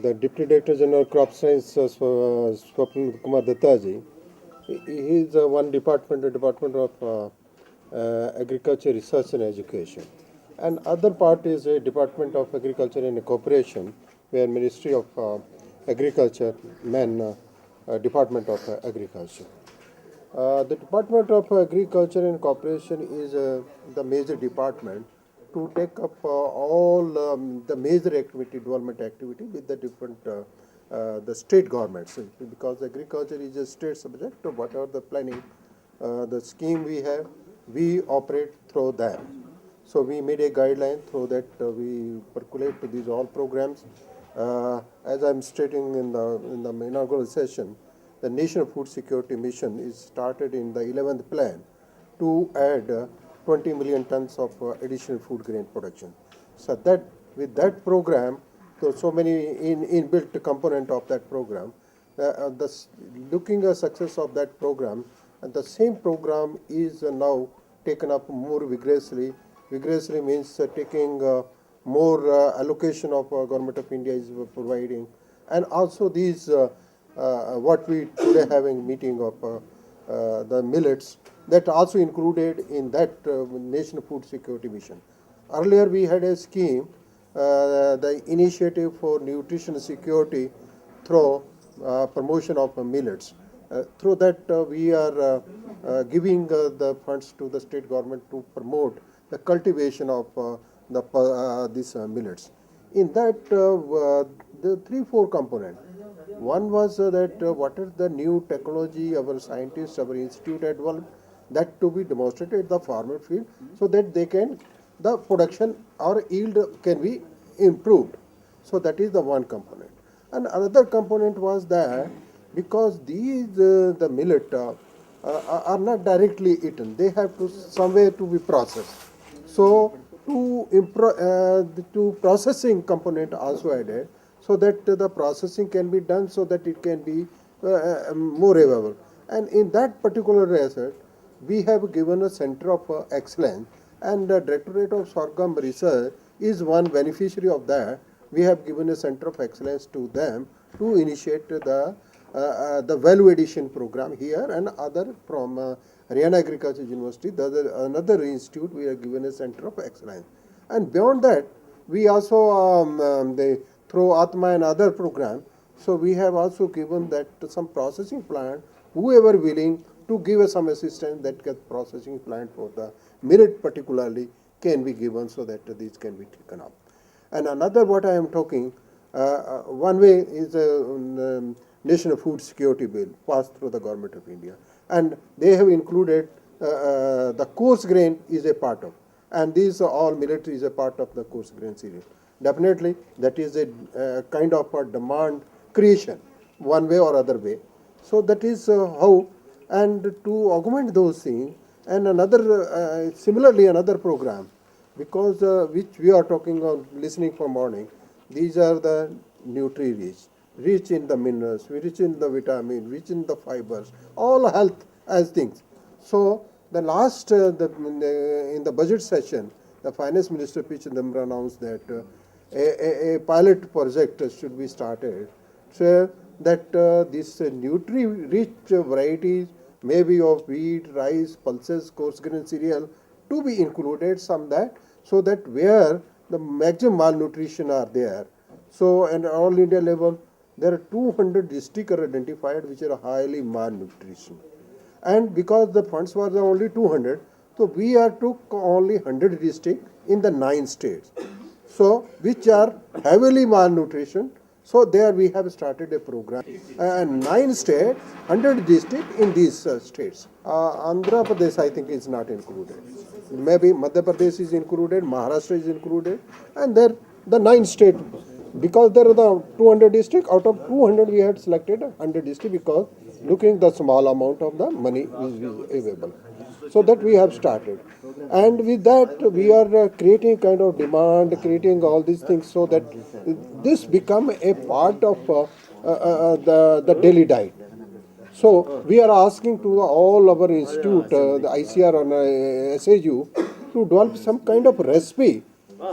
The Deputy Director General Crop Science, Swapnil Kumar Dattaji, he is one department, the Department of Agriculture, Research and Education. And other part is a Department of Agriculture and Cooperation, where Ministry of Agriculture, Department of Agriculture. The Department of Agriculture and Cooperation is the major department to take up all the major activity, development activity with the different the state governments, because agriculture is a state subject. Whatever the planning, the scheme we have, we operate through them. So we made a guideline through that we percolate to these all programs. As I'm stating in the inaugural session, the National Food Security Mission is started in the 11th plan to add 20 million tons of additional food grain production. So that with that program, so many inbuilt component of that program, looking at success of that program, and the same program is now taken up more vigorously. Vigorously means taking more allocation of Government of India is providing, and also these what we today having meeting of the millets, that also included in that National Food Security Mission. Earlier we had a scheme, the Initiative for Nutrition Security through promotion of millets. Through that we are giving the funds to the state government to promote the cultivation of these millets. In that the 3-4 component. One was that what is the new technology our scientists, our institute had developed, that to be demonstrated at the farmer field, so that they can, the production or yield can be improved. So that is the one component. And another component was that because these the millet are not directly eaten, they have to somewhere to be processed. So to processing component also added, so that the processing can be done, so that it can be more available. And in that particular asset, we have given a center of excellence, and the Directorate of Sorghum Research is one beneficiary of that. We have given a center of excellence to them to initiate the value addition program here, and other from Haryana Agriculture University, another institute, we have given a center of excellence. And beyond that, we also through Atma and other program, so we have also given that some processing plant, whoever willing to give us some assistance, that processing plant for the millet particularly can be given, so that these can be taken up. And another what I am talking, one way is the National Food Security Bill passed through the Government of India, and they have included the coarse grain is a part of, and these all millet is a part of the coarse grain cereal. Definitely that is a kind of a demand creation, one way or other way. So that is how, and to augment those things, and another similarly another program, because which we are talking on listening for morning, these are the rich in the minerals, rich in the vitamin, rich in the fibers, all health as things. So the last in the budget session, the Finance Minister P. Chidambaram announced that a pilot project should be started, so that this nutri-rich varieties, maybe of wheat, rice, pulses, coarse grain cereal, to be included some that, so that where the maximum malnutrition are there. So at all India level, there are 200 districts are identified which are highly malnutrition. And because the funds were only 200, so we are took only 100 districts in the 9 states. So which are heavily malnutrition. So there we have started a program, and 9 states, 100 districts in these states. Andhra Pradesh I think is not included. Maybe Madhya Pradesh is included, Maharashtra is included, and there the 9 states, because there are the 200 districts, out of 200 we had selected 100 districts, because looking the small amount of the money is available. So that we have started, and with that we are creating kind of demand, creating all these things, so that this become a part of the daily diet. So we are asking to all our institute, the ICR and SAU, to develop some kind of recipe.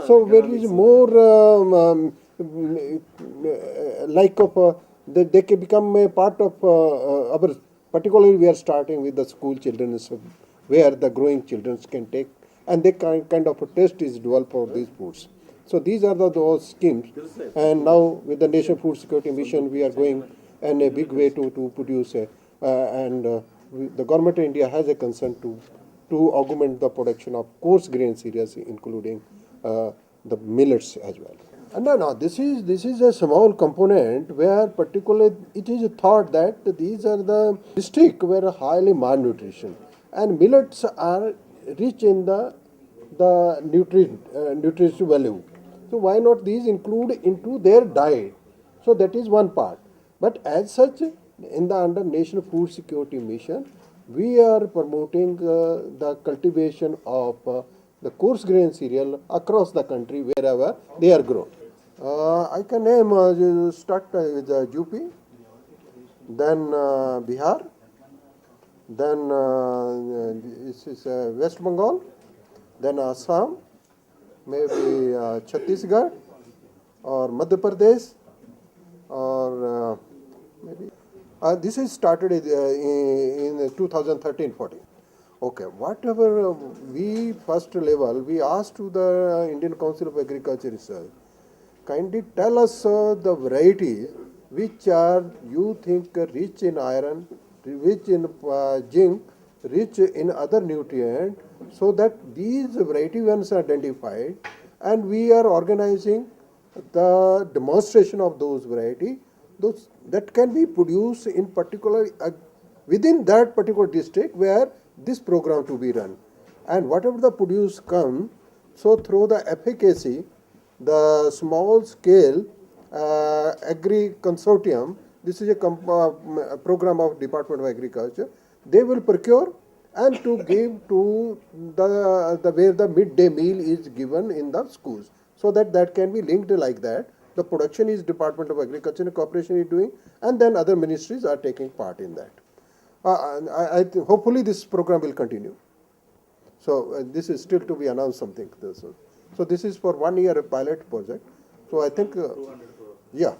So there is more like of they can become a part of our, particularly we are starting with the school children, so where the growing children can take, and they kind of a test is developed for these foods. So these are those schemes, and now with the National Food Security Mission we are going in a big way to produce a, and the government of India has a concern to augment the production of coarse grain cereals, including the millets as well. No, this is a small component where particularly it is thought that these are the district where highly malnutrition, and millets are rich in the nutrition value. So why not these include into their diet? So that is one part. But as such, in the under National Food Security Mission, we are promoting the cultivation of the coarse grain cereal across the country wherever they are grown. I can name, you start with UP, then Bihar, then this is West Bengal, then Assam, maybe Chhattisgarh or Madhya Pradesh, or maybe this is started in 2013-14. Okay, whatever we first level, we asked to the Indian Council of Agriculture Research, kindly tell us the varieties which are you think rich in iron, rich in zinc, rich in other nutrient, so that these variety ones are identified, and we are organizing the demonstration of those variety, those that can be produced in particular within that particular district where this program to be run, and whatever the produce come, so through the efficacy, the small scale agri consortium, this is a program of Department of Agriculture, they will procure and to give to the where the midday meal is given in the schools, so that can be linked like that. The production is Department of Agriculture and Cooperation is doing, and then other ministries are taking part in that. Hopefully this program will continue. So this is still to be announced something. So this is for 1 year pilot project. So I think, yeah.